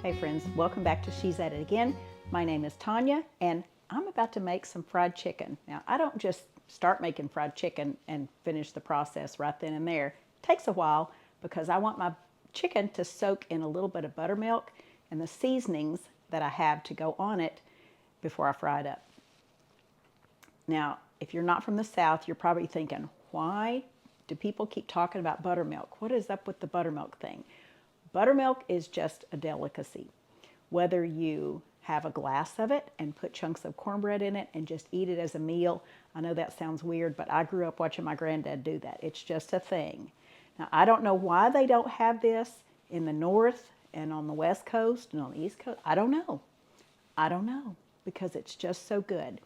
Hey friends, welcome back to She's At It Again. My name is Tanya and I'm about to make some fried chicken. Now I don't just start making fried chicken and finish the process right then and there. It takes a while because I want my chicken to soak in a little bit of buttermilk and the seasonings that I have to go on it before I fry it up. Now if you're not from the South, you're probably thinking, why do people keep talking about buttermilk? What is up with the buttermilk thing? Buttermilk is just a delicacy. Whether you have a glass of it and put chunks of cornbread in it and just eat it as a meal. I know that sounds weird, but I grew up watching my granddad do that. It's just a thing. Now, I don't know why they don't have this in the North and on the West Coast and on the East Coast. I don't know. I don't know because it's just so good.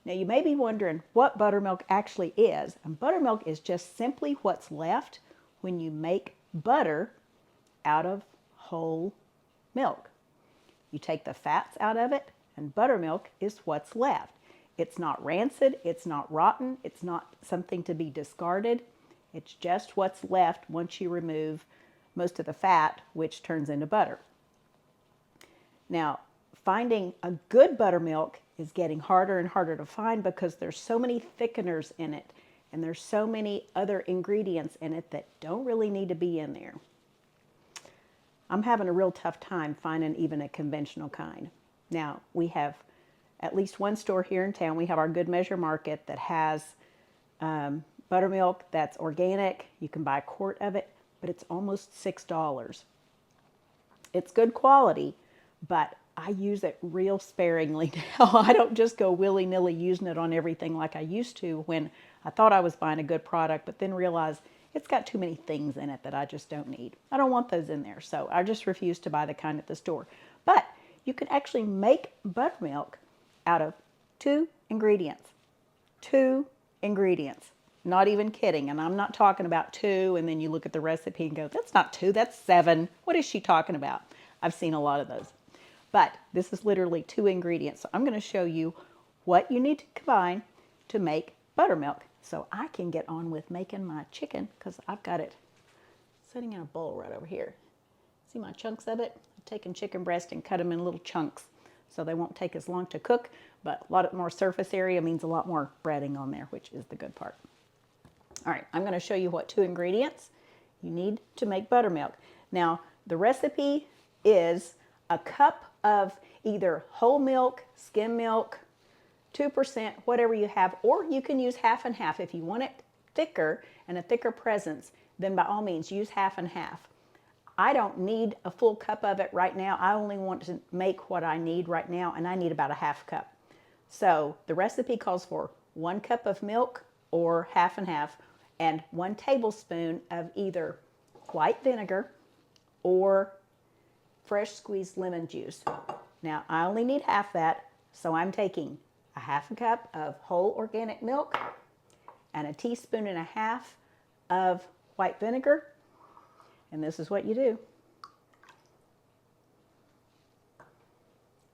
Now, you may be wondering what buttermilk actually is. And buttermilk is just simply what's left when you make butter out of whole milk. You take the fats out of it, and buttermilk is what's left. It's not rancid, it's not rotten, it's not something to be discarded. It's just what's left once you remove most of the fat, which turns into butter. Now, finding a good buttermilk is getting harder and harder to find because there's so many thickeners in it, and there's so many other ingredients in it that don't really need to be in there. I'm having a real tough time finding even a conventional kind. Now, we have at least one store here in town. We have our Good Measure Market that has buttermilk that's organic. You can buy a quart of it, but it's almost $6. It's good quality, but I use it real sparingly now. I don't just go willy-nilly using it on everything like I used to when I thought I was buying a good product, but then realized it's got too many things in it that I just don't need. I don't want those in there, so I just refuse to buy the kind at the store. But you can actually make buttermilk out of 2 ingredients. 2 ingredients. Not even kidding. And I'm not talking about 2 and then you look at the recipe and go, that's not 2, that's 7. What is she talking about? I've seen a lot of those. But this is literally 2 ingredients. So I'm going to show you what you need to combine to make buttermilk, so I can get on with making my chicken because I've got it sitting in a bowl right over here. See my chunks of it? I've taken chicken breast and cut them in little chunks so they won't take as long to cook, but a lot more surface area means a lot more breading on there, which is the good part. All right, I'm going to show you what 2 ingredients you need to make buttermilk. Now, the recipe is a cup of either whole milk, skim milk, 2%, whatever you have, or you can use half and half. If you want it thicker and a thicker presence, then by all means use half and half. I don't need a full cup of it right now. I only want to make what I need right now, and I need about a half cup. So the recipe calls for 1 cup of milk or half and half, and 1 tablespoon of either white vinegar or fresh squeezed lemon juice. Now I only need half that, so I'm taking a half a cup of whole organic milk and a teaspoon and a half of white vinegar. And this is what you do.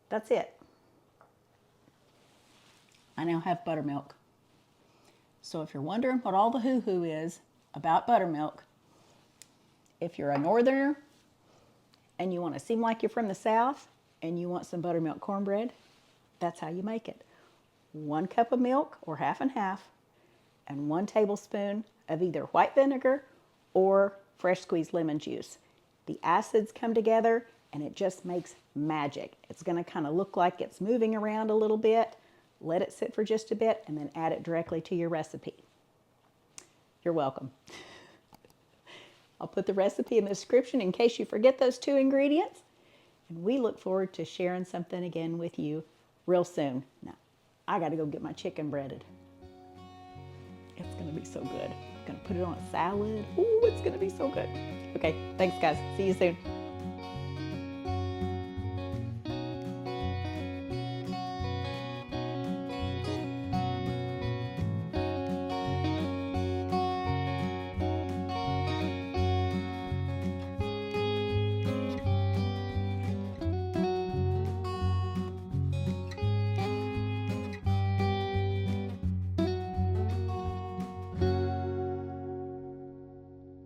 That's it. I now have buttermilk. So if you're wondering what all the hoo-hoo is about buttermilk, if you're a northerner and you want to seem like you're from the South and you want some buttermilk cornbread, that's how you make it. 1 cup of milk or half and half and 1 tablespoon of either white vinegar or fresh squeezed lemon juice. The acids come together and it just makes magic. It's going to kind of look like it's moving around a little bit. Let it sit for just a bit and then add it directly to your recipe. You're welcome. I'll put the recipe in the description in case you forget those 2 ingredients. And we look forward to sharing something again with you real soon. Now, I got to go get my chicken breaded. It's going to be so good. I'm going to put it on a salad. Ooh, it's going to be so good. Okay, thanks guys. See you soon.